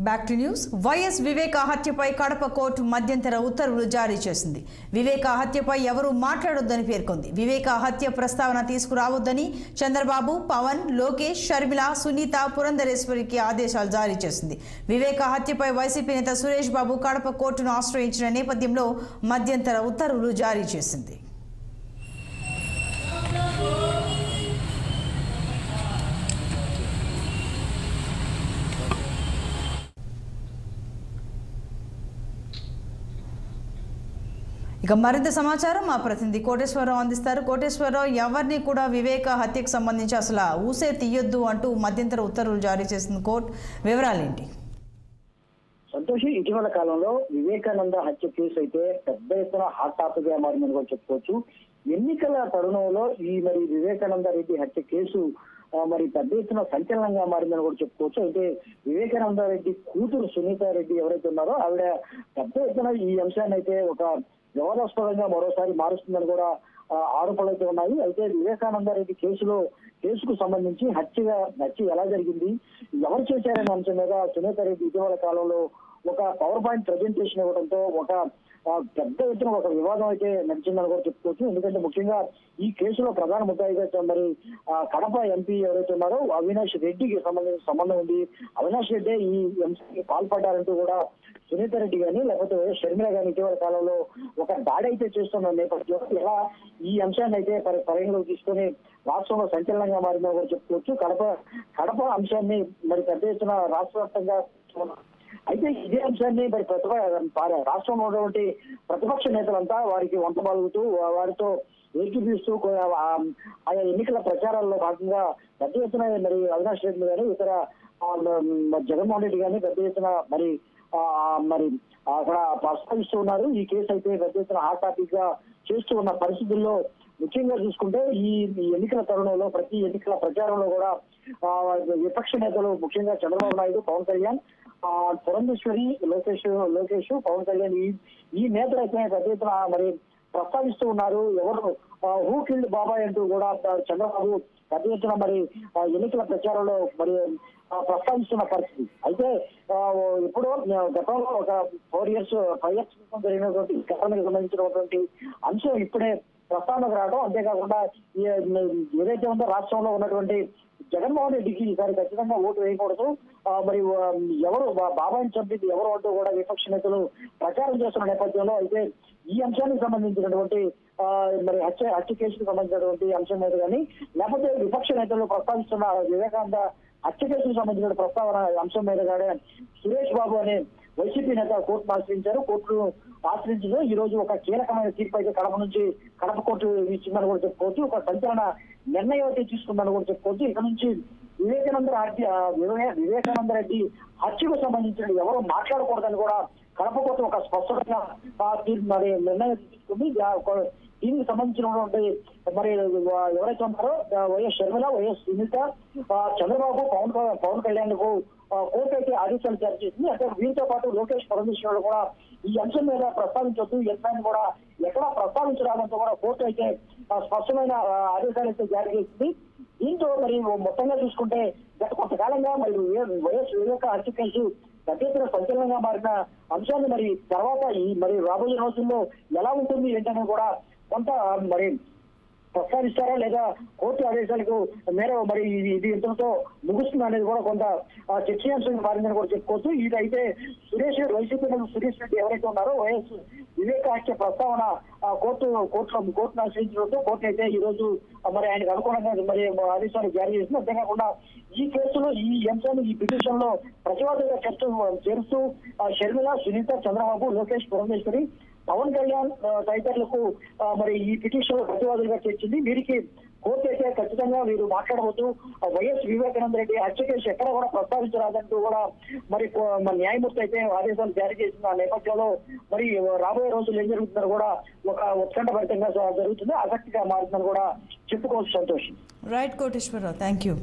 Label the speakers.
Speaker 1: Back to news. YS Viveka హత్యపై Kadapa court మధ్యంతర ఉత్తర్వులు జారీ చేసింది. వివేక హత్యపై ఎవరూ మాట్లాడొద్దని పేర్కొంది. వివేక హత్య ప్రస్తావన తీసుకురావద్దని చంద్రబాబు, పవన్, లోకేష్, షర్మిల, సునీత, పురంధరేశ్వరికి ఆదేశాలు జారీ చేసింది. వివేక హత్యపై వైసీపీ నేత సురేష్ బాబు కడప కోర్టును ఆశ్రయించిన నేపథ్యంలో మధ్యంతర ఉత్తర్వులు జారీ చేసింది. ఇక మరింత సమాచారం మా ప్రతినిధి కోటేశ్వరరావు అందిస్తారు. కోటేశ్వరరావు, ఎవరిని కూడా వివేక హత్యకు సంబంధించి అసలు ఊసే తీయొద్దు అంటూ మధ్యంతర ఉత్తర్వులు జారీ చేసింది కోర్టు. వివరాలేంటి?
Speaker 2: సంతోషి, ఇటీవల కాలంలో వివేకానంద హత్య కేసు అయితే పెద్ద ఎత్తున హాట్ టాపిక్ గా మారిందని కూడా చెప్పుకోవచ్చు. ఎన్నికల తరుణంలో ఈ వివేకానంద రెడ్డి హత్య కేసు పెద్ద ఎత్తున సంచలనంగా మారిందని కూడా చెప్పుకోవచ్చు. అయితే వివేకానంద రెడ్డి కూతురు సునీత రెడ్డి ఎవరైతే ఉన్నారో ఆవిడ పెద్ద ఎత్తున ఈ అంశాన్ని అయితే ఒక వివాదాస్పదంగా మరోసారి మారుస్తుందని కూడా ఆరోపణలు అయితే ఉన్నాయి. అయితే వివేకానంద రెడ్డి కేసుకు సంబంధించి హత్య ఎలా జరిగింది, ఎవరు చేశారనే అంశం మీద సునీత రెడ్డి ఇటీవల కాలంలో ఒక పవర్ పాయింట్ ప్రజెంటేషన్ ఇవ్వడంతో ఒక పెద్ద ఎత్తున ఒక వివాదం అయితే నడిచిందని కూడా చెప్పుకోవచ్చు. ఎందుకంటే ముఖ్యంగా ఈ కేసులో ప్రధాన ముద్దాయిగా కడప ఎంపీ ఎవరైతే ఉన్నారో అవినాష్ రెడ్డికి సంబంధం ఉంది. అవినాష్ రెడ్డి ఈ అంశానికి పాల్పడ్డారంటూ కూడా సునీత రెడ్డి గాని లేకపోతే షర్మిల గాని ఇటీవల కాలంలో ఒక దాడి అయితే చేస్తున్న నేపథ్యంలో ఇలా ఈ అంశాన్ని అయితే పరిగణలోకి తీసుకొని రాష్ట్రంలో సంచలనంగా మారిందని కూడా చెప్పుకోవచ్చు. కడప అంశాన్ని పెద్ద ఎత్తున రాష్ట్ర వ్యాప్తంగా అయితే ఇదే అంశాన్ని రాష్ట్రంలో ఉన్నటువంటి ప్రతిపక్ష నేతలంతా వారికి వంట పాల్గుతూ వారితో ఏకీపిస్తూ ఆయా ఎన్నికల ప్రచారాల్లో భాగంగా పెద్ద ఎత్తున అవినాష్ రెడ్డి గాని ఇతర జగన్మోహన్ రెడ్డి గాని పెద్ద ఎత్తున అక్కడ ప్రస్తావిస్తూ ఉన్నారు. ఈ కేసు అయితే పెద్ద ఎత్తున హాట్ టాపిక్ గా చేస్తూ ఉన్న పరిస్థితుల్లో ముఖ్యంగా చూసుకుంటే ఈ ఎన్నికల తరుణంలో ప్రతి ఎన్నికల ప్రచారంలో కూడా విపక్ష నేతలు ముఖ్యంగా చంద్రబాబు నాయుడు, పవన్ కళ్యాణ్, పురంధేశ్వరి, లోకేష్, పవన్ కళ్యాణ్ ఈ నేతలు అయితే పెద్ద ఎత్తున ప్రస్తావిస్తూ ఉన్నారు. ఎవరు హూ కిల్డ్ బాబాయ్ అంటూ కూడా చంద్రబాబు పెద్ద ఎత్తున ఎన్నికల ప్రచారంలో ప్రస్తావిస్తున్న పరిస్థితి. అయితే ఇప్పుడు గతంలో ఒక 5 years క్రితం జరిగినటువంటి ఘటనకు సంబంధించినటువంటి అంశం ఇప్పుడే ప్రస్తావనకు రావడం, అంతేకాకుండా ఏదైతే ఉందో రాష్ట్రంలో ఉన్నటువంటి జగన్మోహన్ రెడ్డికి ఈసారి ఖచ్చితంగా ఓటు వేయకూడదు, ఎవరు బాబాయిని చంపింది ఎవరు అంటూ కూడా విపక్ష నేతలు ప్రచారం చేస్తున్న నేపథ్యంలో అయితే ఈ అంశానికి సంబంధించినటువంటి హత్య కేసుకు సంబంధించినటువంటి అంశం మీద కానీ లేకపోతే విపక్ష నేతలు ప్రస్తావిస్తున్న వివేకానంద హత్య కేసుకు సంబంధించిన ప్రస్తావన అంశం మీద కానీ సురేష్ బాబు అనే వైసీపీ నేత కోర్టును ఆశ్రయించారు. కోర్టును ఆశ్రయించడం ఈ రోజు ఒక కీలకమైన తీర్పు అయితే కడప కోర్టు ఇచ్చిందని కూడా చెప్పుకోవచ్చు. ఒక సంచలన నిర్ణయం అయితే తీసుకుందని కూడా చెప్పుకోవచ్చు. ఇక నుంచి వివేకానంద రెడ్డి హత్యకు సంబంధించిన ఎవరు మాట్లాడకూడదని కూడా కడప కోర్టు ఒక స్పష్టంగా నిర్ణయం తీసుకుంది. దీనికి సంబంధించినటువంటి ఎవరైతే ఉన్నారో వైఎస్ షర్మిల, వైఎస్ సునీత, చంద్రబాబు, పవన్ కళ్యాణ్ కు కోర్టు అయితే ఆదేశాలు జారీ చేసింది. అంటే వీరితో పాటు లోకేష్, పరమేశ్వరుడు కూడా ఈ అంశం మీద ప్రస్తావించొద్దు, ఎక్కడైనా కూడా ఎక్కడ ప్రస్తావించడాలంతో కూడా కోర్టు అయితే స్పష్టమైన ఆదేశాలు అయితే జారీ చేసింది. దీంతో మొత్తంగా చూసుకుంటే గత కొంతకాలంగా వైఎస్ వివేక హత్య కేసు పెద్ద ఎత్తున సంచలనంగా మారిన అంశాన్ని తర్వాత రాబోయే రోజుల్లో ఎలా ఉంటుంది ఏంటనే కూడా కొంత ప్రస్తావిస్తారా లేదా కోర్టు ఆదేశాలకు మేర ఇది ఇంతతో ముగుస్తుంది అనేది కూడా కొంత చర్చనీయాంశంగా మారిందని కూడా చెప్పుకోవచ్చు. ఇదైతే వైసీపీ సురేష్ రెడ్డి ఎవరైతే ఉన్నారో వైఎస్ వివేక హత్య ప్రస్తావన కోర్టును ఆశ్రయించడంతో కోర్టు అయితే ఈ రోజు ఆయనకు అనుకూలంగా ఆదేశాలు జారీ చేసింది. అంతేకాకుండా ఈ కేసులో ఈ అంశాన్ని ఈ పిటిషన్ లో ప్రతివాదులుగా చేరుస్తూ షర్మిల, సునీత, చంద్రబాబు, లోకేష్, పురంధేశ్వరి, పవన్ కళ్యాణ్ తదితరులకు ఈ పిటిషన్ ప్రతివాదులుగా చేర్చింది. వీరికి కోర్టు అయితే ఖచ్చితంగా వీరు మాట్లాడవద్దు, వైఎస్ వివేకానంద రెడ్డి హత్య కేసు ఎక్కడ కూడా ప్రస్తావించరాదంటూ కూడా న్యాయమూర్తి అయితే ఆదేశాలు జారీ చేసిన నేపథ్యంలో రాబోయే రోజులు ఏం జరుగుతుందో కూడా ఒక ఉత్కంఠభరితంగా జరుగుతుంది, ఆసక్తిగా మారుతుందని కూడా చెప్పుకోవచ్చు. సంతోషం.
Speaker 1: Right Koteswararao, thank you.